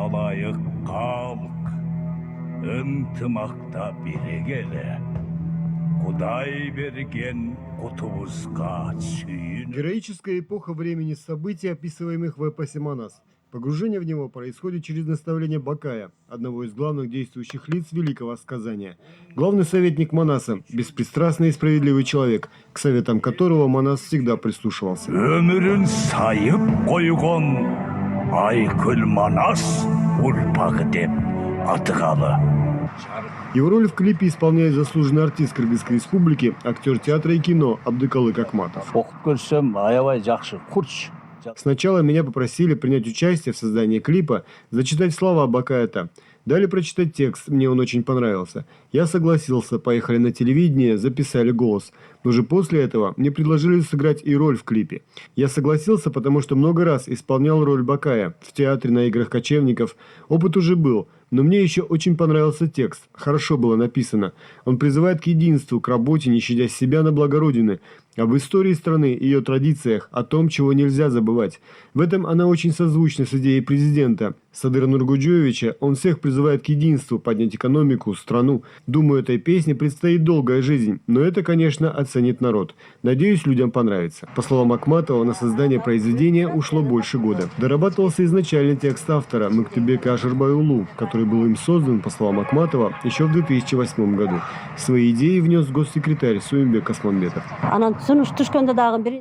калайык калк ынтымакта бирегеле Кудай берген кутубузга сүйүн. Героическая эпоха времени событий, описываемых в эпосе «Манас». Погружение в него происходит через наставление Бакая, одного из главных действующих лиц великого сказания. Главный советник Манаса – беспристрастный и справедливый человек, к советам которого Манас всегда прислушивался. Өмүрүн сайып койгон айкүл Манас урпагы деп атыгалы. Его роль в клипе исполняет заслуженный артист Кыргызской республики, актер театра и кино Абдыкалык Акматов. Сначала меня попросили принять участие в создании клипа, зачитать слова Бакаята. Дали прочитать текст, мне он очень понравился. Я согласился, поехали на телевидение, записали голос. Но уже после этого мне предложили сыграть и роль в клипе. Я согласился, потому что много раз исполнял роль Бакая в театре, на играх кочевников. Опыт уже был, но мне еще очень понравился текст. Хорошо было написано. Он призывает к единству, к работе, не щадя себя на благо Родины. Об истории страны, ее традициях, о том, чего нельзя забывать. В этом она очень созвучна с идеей президента Садыра Нургуджоевича. Он всех призывает к единству, поднять экономику, страну. Думаю, этой песне предстоит долгая жизнь, но это, конечно, оценит народ. Надеюсь, людям понравится. По словам Акматова, на создание произведения ушло больше года. Дорабатывался изначальный текст автора МЫКТЫБЕКа Аширбай УУЛУ, который был им создан, по словам Акматова, еще в 2008 году. Свои идеи внес госсекретарь Суимбек Османбетов.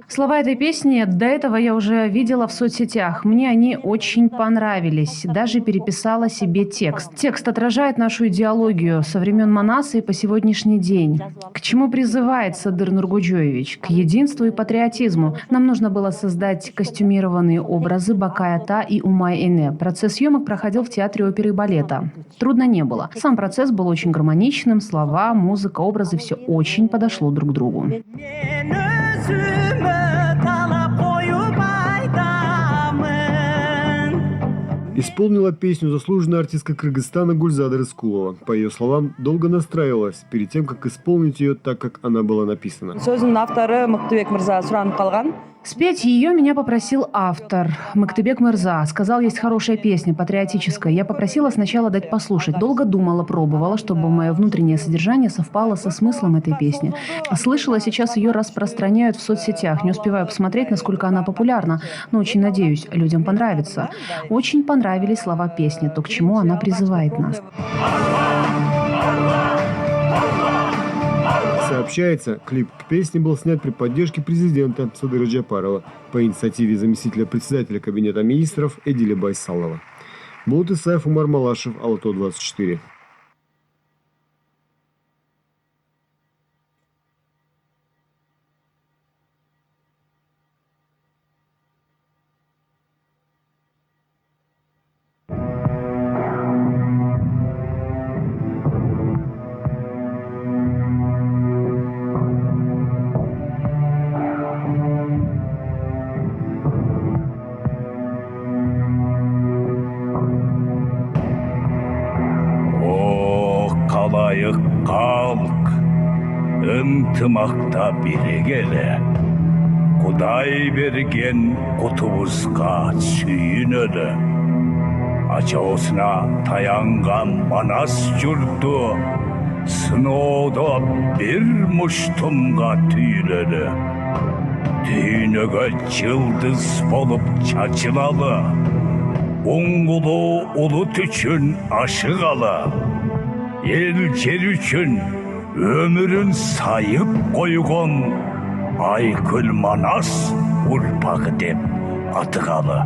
Слова этой песни до этого я уже видела в соцсетях. Мне они очень понравились. Даже переписала себе текст. Текст отражает нашу идеологию со времен Манаса и по сегодняшний день. К чему призывает Садыр Нургуджоевич? К единству и патриотизму. Нам нужно было создать костюмированные образы Бакаята и Умай-Эне. Процесс съемок проходил в театре оперы и балета. Трудно не было. Сам процесс был очень гармоничным. Слова, музыка, образы – все очень подошло друг к другу. Исполнила песню заслуженная артистка Кыргызстана Гульзада Рыскулова. По ее словам, долго настраивалась перед тем, как исполнить ее так, как она была написана. Спеть ее меня попросил автор МыктыБек Мырза. Сказал, есть хорошая песня, патриотическая. Я попросила сначала дать послушать. Долго думала, пробовала, чтобы мое внутреннее содержание совпало со смыслом этой песни. Слышала, сейчас ее распространяют в соцсетях. Не успеваю посмотреть, насколько она популярна, но очень надеюсь, людям понравится. Очень понравились слова песни, то, к чему она призывает нас. Сообщается, клип к песне был снят при поддержке президента Садыра Джапарова по инициативе заместителя председателя Кабинета министров Эдиля Байсалова. Булат Исаев, Умар Малашев, Алато 24. Калайык калк ынтымакта бирегеле Кудай берген кутубузга сүйүнөлө Ачоосуна таянган Манас журту сыноодо бир муштумга түйүлөлө Дүйнөгө жылдыз болуп чачылалы Оңгулуу улут үчүн ашыгалы Эл жер үчүн өмүрүн сайып койгон айкүл Манас урпагы деп атыгалы.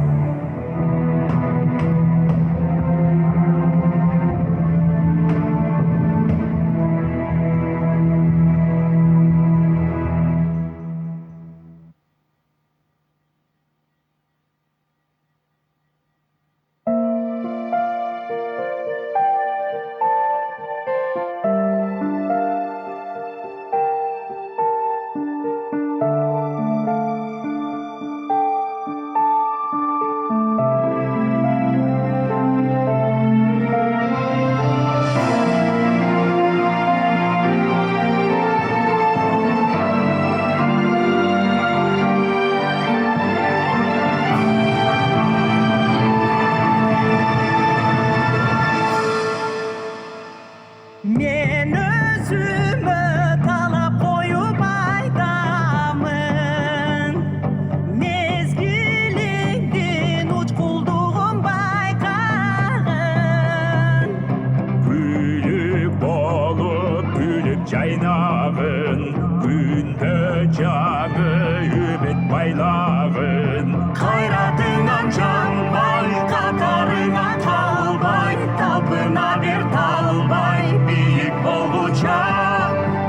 байлағын. Қайратыңнан жанбай, қатарыңа талбай, талпына бер талбай, биік болғуча,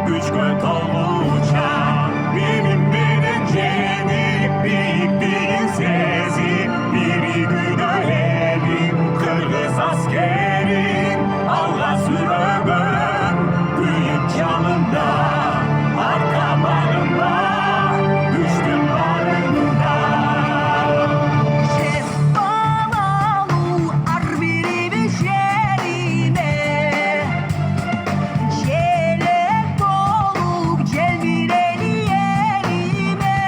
күшке толғуча. Менен жеңіп, биіктігін сезіп, биігігі елім, қырғыз аскерин, алға сүрөгөн, күйіп жанында, арқа бағында, күштің барында. Жеп балалу ар бири жерине, желек болуп желбирели элиме.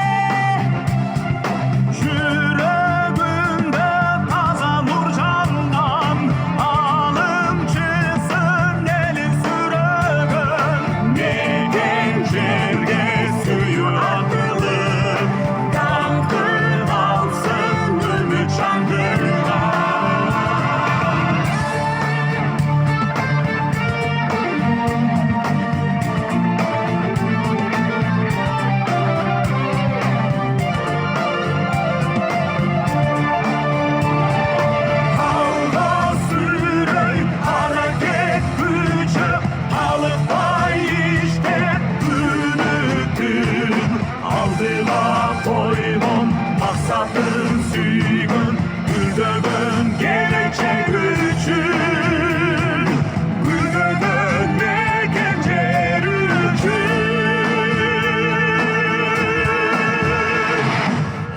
Жүрегімді таза нұр жанған, алымшысың елін сүрегін. Мекен жерге сүйі атылып, даңқы қалсын үміт жандырған. Алға сүрөй, hareket gücü, alıpay işte günütün. Aldıla koygun, maksatın süygün, güldögün gelecek üçün. Güldögün mekencer üçün.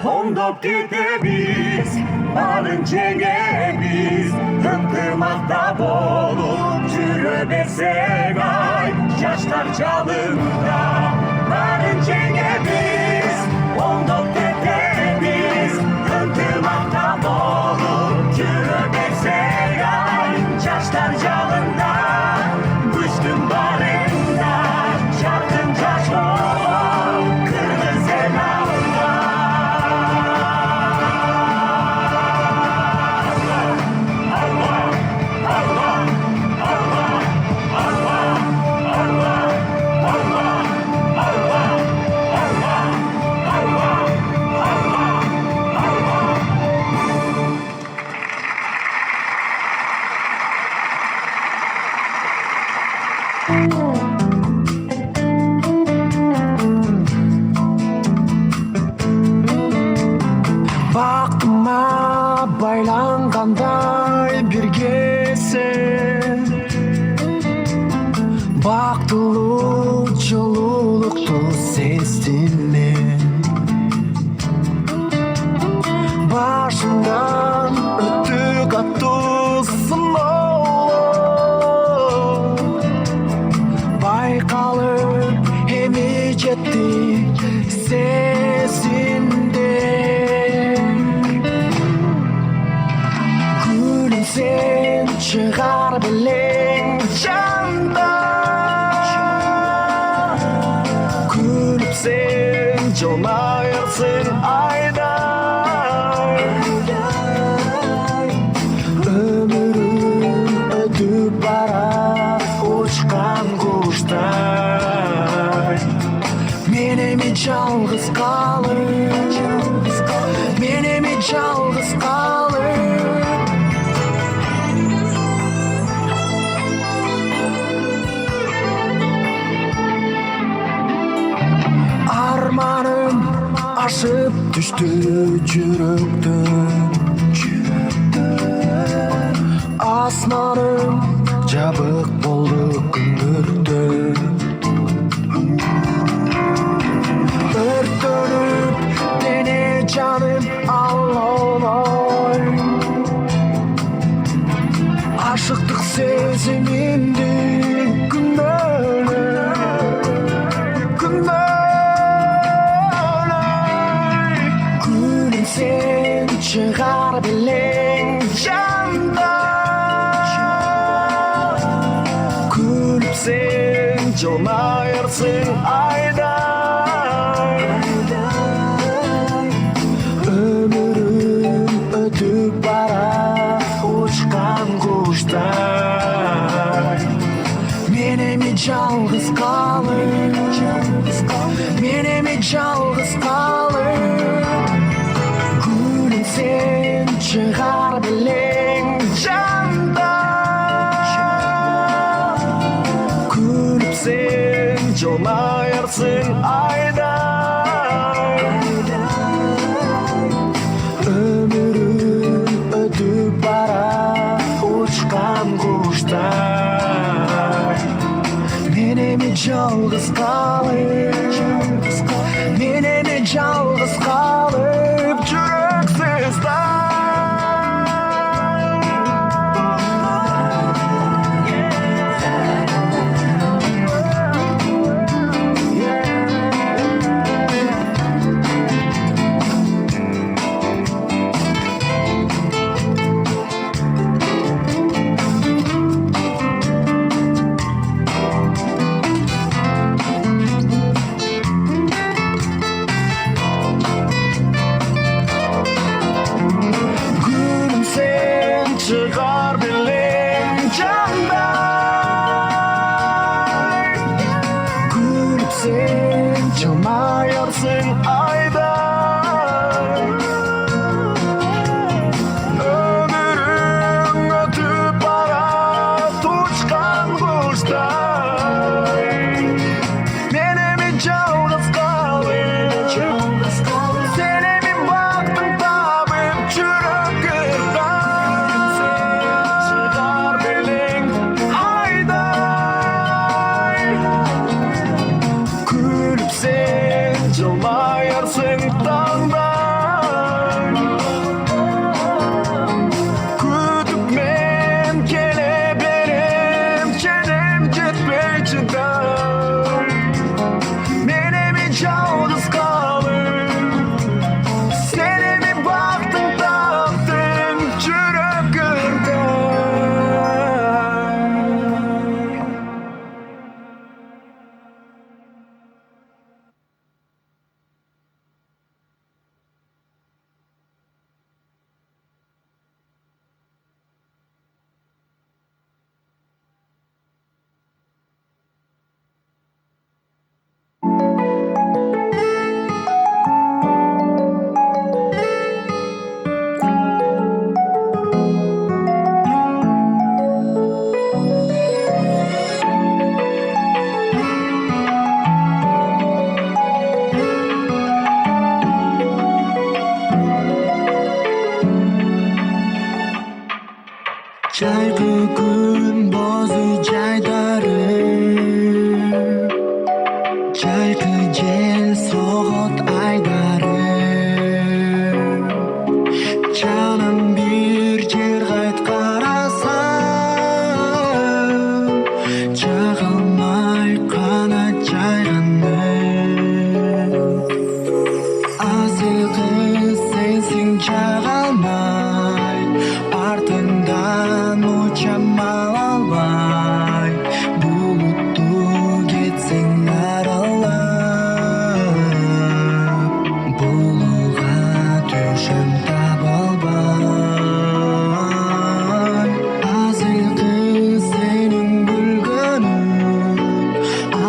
Hondop ketemiz, barın çengemiz, ıntırmakta bolup жүрө берсек ай, жаштар жалында. Barın çengemiz, hondop ketemiz, ıntırmakta bolup жүрө берсек ай, жаштар жалында. Күштүн барында, жарқын жаш болып, кыргыз эл алда. Baktıma байланғандай біргесін, бақтылық жылулықты сездім мен. Башымдан өтті қатты сынаулар, байқалып эми жетти сезімде. Sen çıkar bilen candan, gülüp sen jonayarsın aydan. Ömürüm ötüp barar uçkan kuşтай. Menemi жалғыз қалып, menemi жалғыз қалып. Armanım aşıp düştü жүректен. Asmanım жабық болды күндөрдө. Өрттөнүп дене жаным аллаулай. Ашыктык сезимимди күнөөлөй. Sen çıkar bilen candan, gülüp sen jonayarsın aydan. Ömürüm ötüp barar uçkan kuşтай. Menemi жалғыз қалып, menemi жалғыз қалып. аяrsың таңдай. Күтіп мен келе берем, келем жетпей чыдай. Менеми жалғыз қалып, сенеми бақтың таптың жүрегімде. Жайқы күн бозы жайдары, жайқы жел соғот айдары. Жаным бир жер кайт карасам, жагылмай канат жайганы. Азыркы сенсиң жагалмай, артыңдан учам албай. Булутту кетсең аралап, булуга түшөм таба албай. Азыркы сенин күлгөнүң,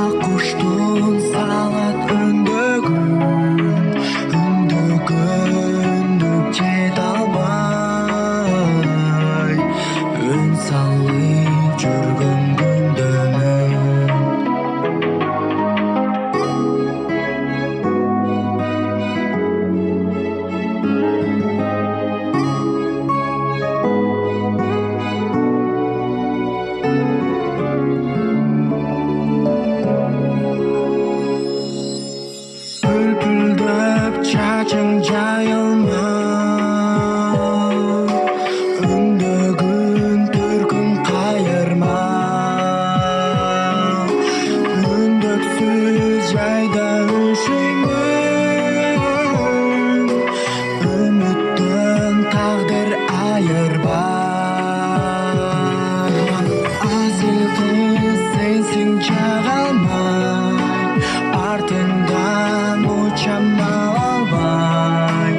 ак куштун салат өндөгүн, өндөгүндүк жете албай. Өн салып жүргөн күндөмүн. Бүлбүлдөп чачың жайылма, өндөгүн түркүн кайырма. Өндөксүз жайда өшөймүн, үмүттөн тагдыр айырба. Азыркы сенсиң жагалмай, артыңдан учам албай.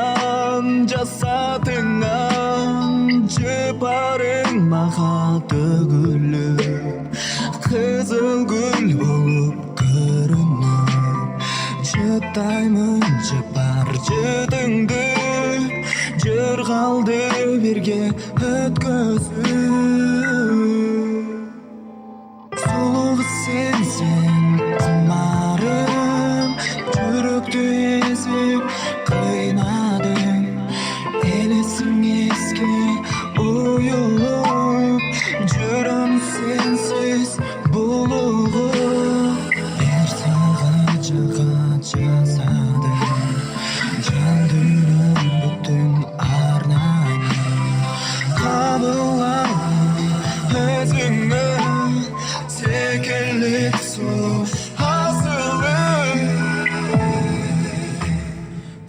난 жасадыңнан жұпарың маға төгіліп қызыл гүл болып көрініп жұтаймын жұпар жұтыңды жырғалды бірге өткізіп сұлу сенсің құмарым жүректі езіп қинадың елесің еске ұйылып жүрем сенсіз булығып ертіға жасадым жандырым бүтін арнайы қабылам өзіңі секілік сұлу асылым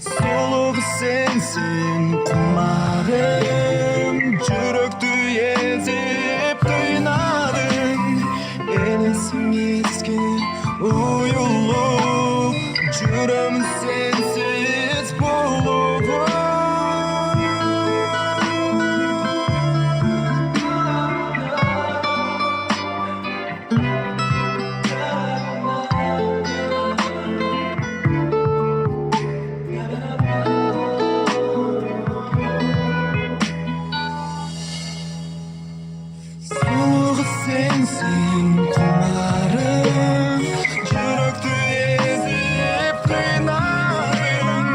сұлу сенсің құмарым жүректі езіп қинадың елесің еске ұйылып жүрем сенсіз булығып сұлу сенсің құмарым жүректі езіп қинадың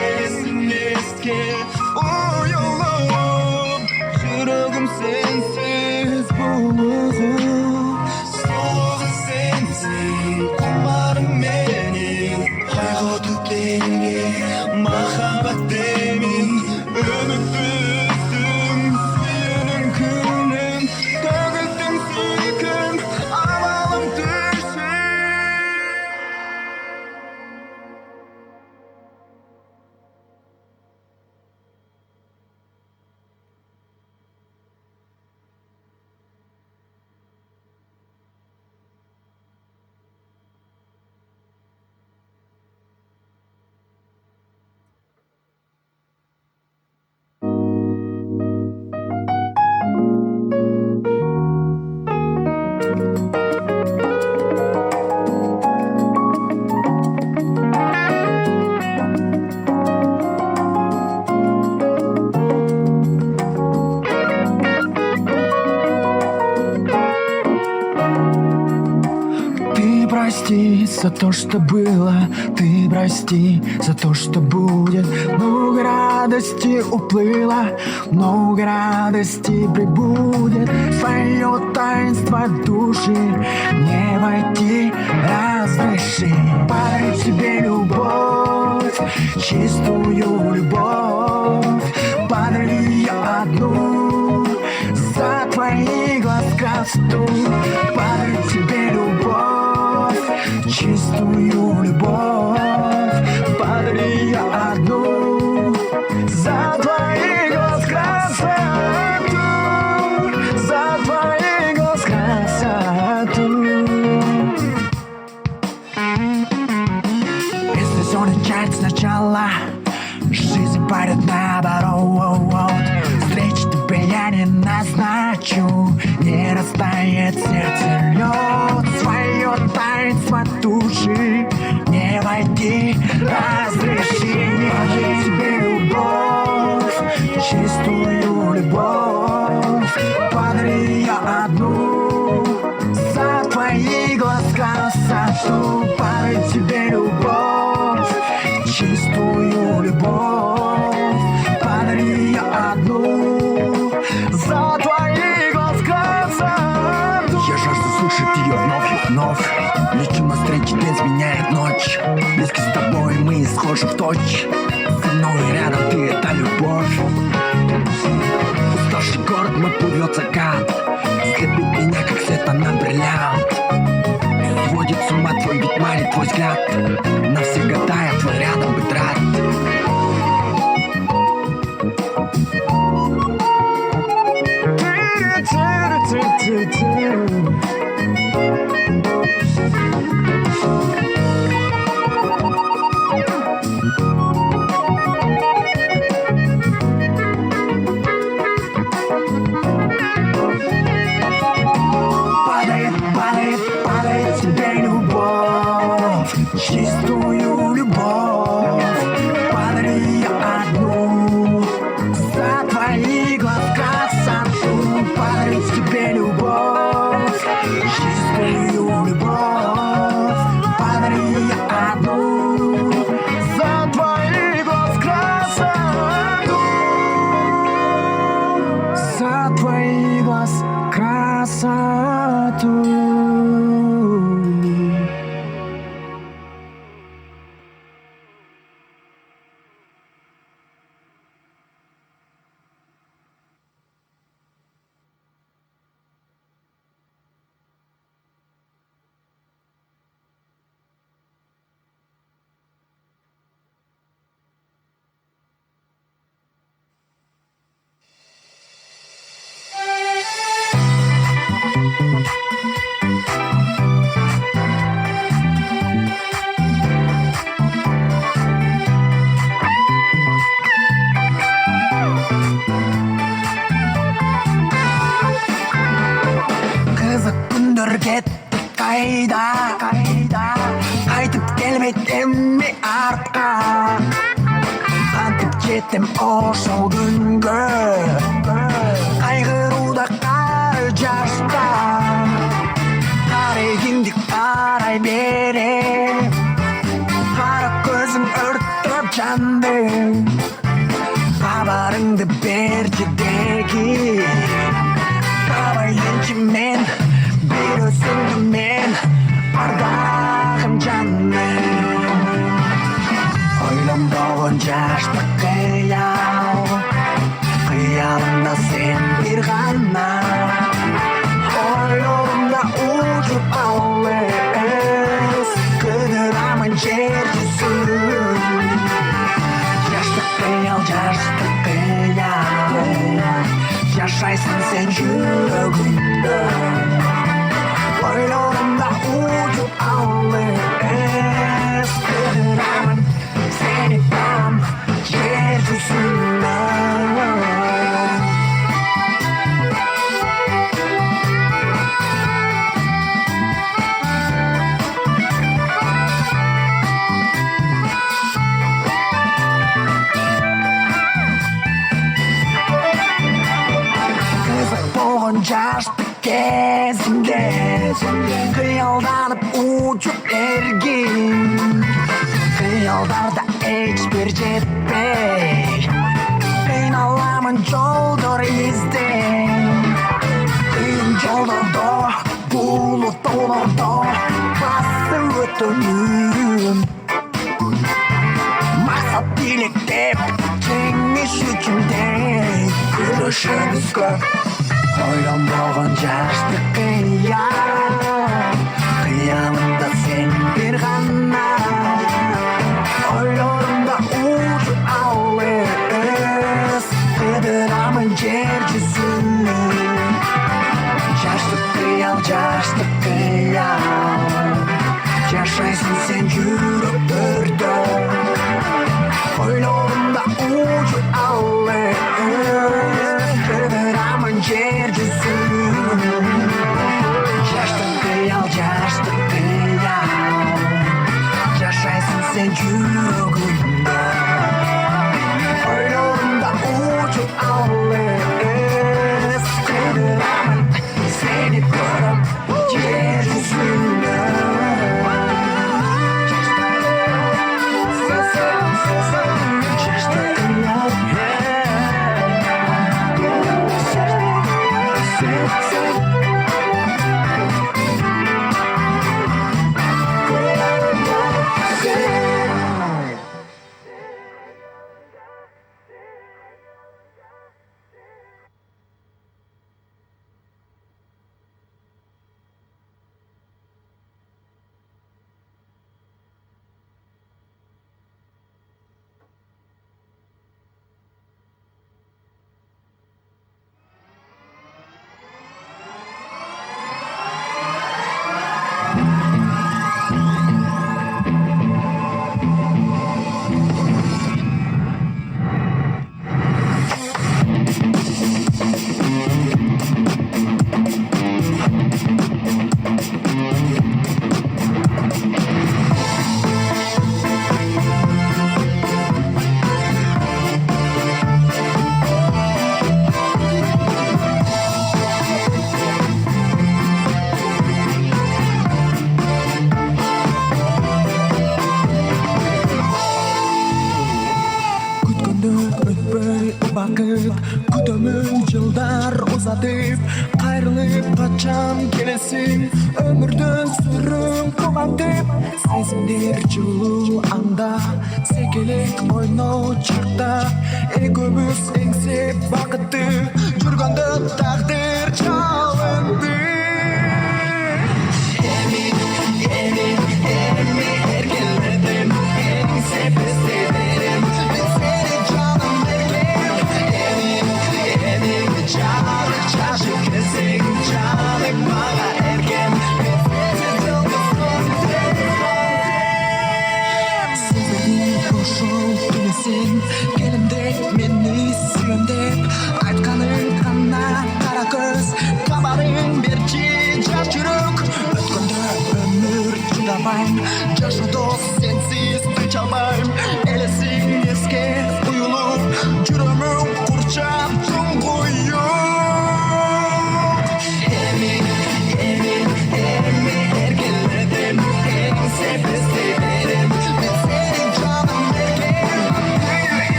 есің еске ұйылып жүрегім сенсіз булығып сұлу сенсің құмарым менің қайғы түтенге махаббат демей үмітті үстің сүйінің күнін төгілдің сүйкім амалым түшін Ты прости за то, что было, ты прости за то, что будет. Много радости уплыло, много радости прибудет. Свое таинство души не войти, разреши. Подарить тебе любовь, чистую любовь. Подари ее одну за твои глаз красоту. Подарить тебе любовь, чистую любовь. Подари ее одну за твои глаз красоту. За твои глаз красоту. Если все начать сначала, жизнь пойдет наоборот. Встречу тебя я не назначу, не растает сердце лед. Свое таинство души не войти, разреши. Подари тебе любовь, чистую любовь. Подари ее одну за твои глаз красоту. Подари тебе любовь, чистую любовь. Подари ее одну за твои глаз красоту. Я жажду слушать ее вновь и вновь. Лечу навстречу, день сменяет ночь. Близко с тобой мы схожи в точь. Со мной рядом ты — это любовь. Уставший город мой плывет закат. Слепит меня, как света на бриллиант. Сводит с ума твой вид, манит твой взгляд. На все года я твой рядом быть рад. жетем ошол күнгө кайгырууда кары жашта карегимди карай берем кара көзүң өрттөп жанды кабарыңды берчи деги табайынчы мен бир өзүңдү мен ардагым жаным ойлонбогон жаштык кыялымда сен бир гана ойлорумда учуп алыс кыдырамын жер жүзүн жаштык кыял жашайсың сен жүрөгүмдө ойлорумда учуп алыс кыдырамын сени там жер жүзүндө жаштык кезимде кыялданып учуп эргим кыялдарда эч бир жетпей кыйналамын жолдор издеп кыйын жолдордо булут тоолордо басып өтөнүм максат тилектеп жеңиш үчүн күрөшөбүз көп ойлонбогон жаштык кыялымда сен бир гана ойлорумда учуп алыс кыдырамын жер жүзүн жаштык кыял жашайсың сен жүрөктөрдө ойлорумда учуп алыс кыдырамын жер жүзүн жаштык кыял жашайсың сен жүрөгүмдө ойлорумда учуп алыс кыдырамын сени көрөм жер жүзүндө Күтөмүн жылдар узатып кайрылып качан келесиң өмүрдүн сүрүн кубантып сезимдер жылуу анда секелек ойноо чакта экөөбүз эңсеп бакытты жүргөндө тагдыр чалынды эми эркеледим эңсеп издедим сени жаным Чашып келсең жаның мага эркен Сездердин ошол түнү сен келимде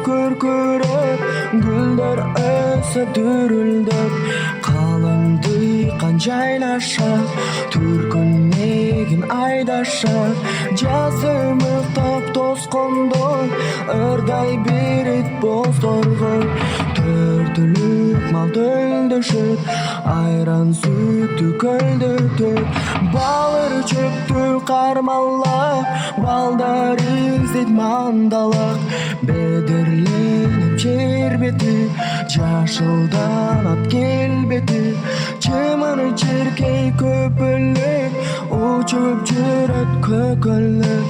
күркүрөп, гүлдөр өсөп дүрүлдөп, калың дыйкан жайнашат, түркүнегин айдашат, жазы мыктап тоскондой, ырдай берет боздорго, төртүлүк мал төлдөшөт, айран сүттү көлдөтөт, балыр чөптү кармалап, балдар издейт мандалак, бедерленип жер бети, жашылданат келбети, чымыр жеркей көпөлөк, учуп жүрөт көкөлөк,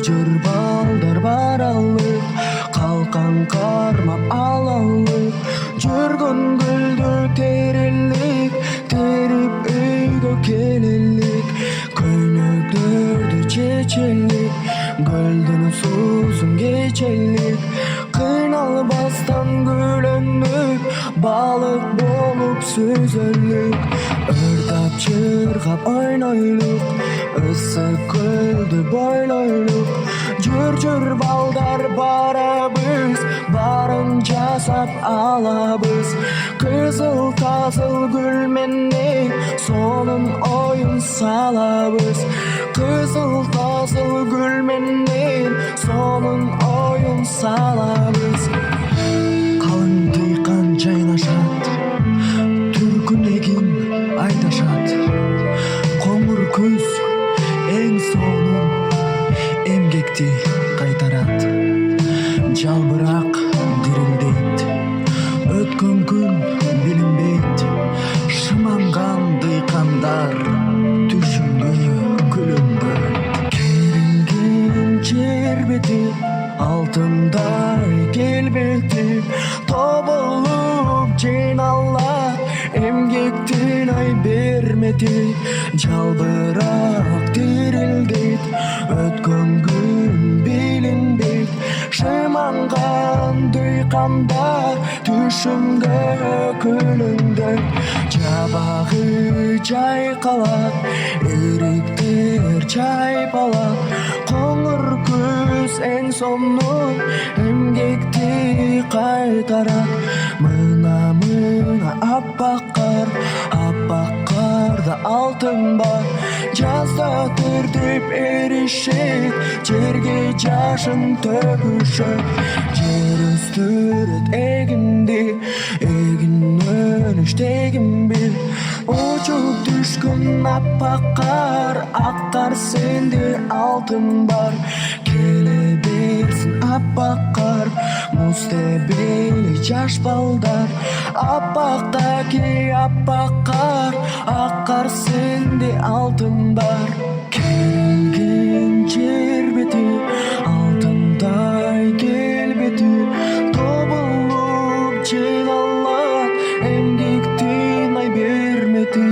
жүр балдар баралык, калкан кармап алалык, жүргөн гүлдү терилик, терип үйгө келелик, көйнөктөрдү чечелик, гүлдүн суусун кечелик, кыйналбастан күлөнүп, балык болуп сүзөлүк, ырдап чыргап ойнойлук, ысык көлдү бойлойлук, жүр балдар барабыз, барын жасап алабыз, кызыл тазыл гүл менен сонун оюн салабыз, кызыл тазыл гүл менен сонун оюн салабыз. Калың дыйкан жайнашат, түркүнегин айдашат, коңур күз эң сонун эмгекти кайтарат, жалбырак дирилдейт, өткөн күн билинбейт, шыманган дыйкандар түшүнгө күлүнбөйт, керилген жер бети, алтындай келбети, тоболуп жыйналат, эмгектин ай бермети, жалбырак дирилдейт, өткөн күн билинбейт, шыманган дыйкандар түшүмгө күлүндөйт, жабагы жайкалат, ириктер чайпалат, коңур күз эң сонун эмгекти кайтарат, мына аппак карда алтын бар, жазда түртүп эришет, жерге жашын төгүшөт, жер өстүрөт эгинди, эгин өнүш тегин бил, учуп түшкөн аппак кар, ак кар сенде алтын бар, келе берсин аппак кар, муздебели жаш балдар, аппактаки аппак кар, ак кар сенде алтын бар, келген жер бети, алтындай келбети, тоболуп жыйналат, эмгектин ай бермети,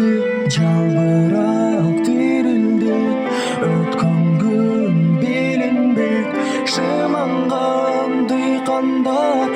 жалбырак дирилдейт, өткөн күн билинбейт, шыманган дыйкандар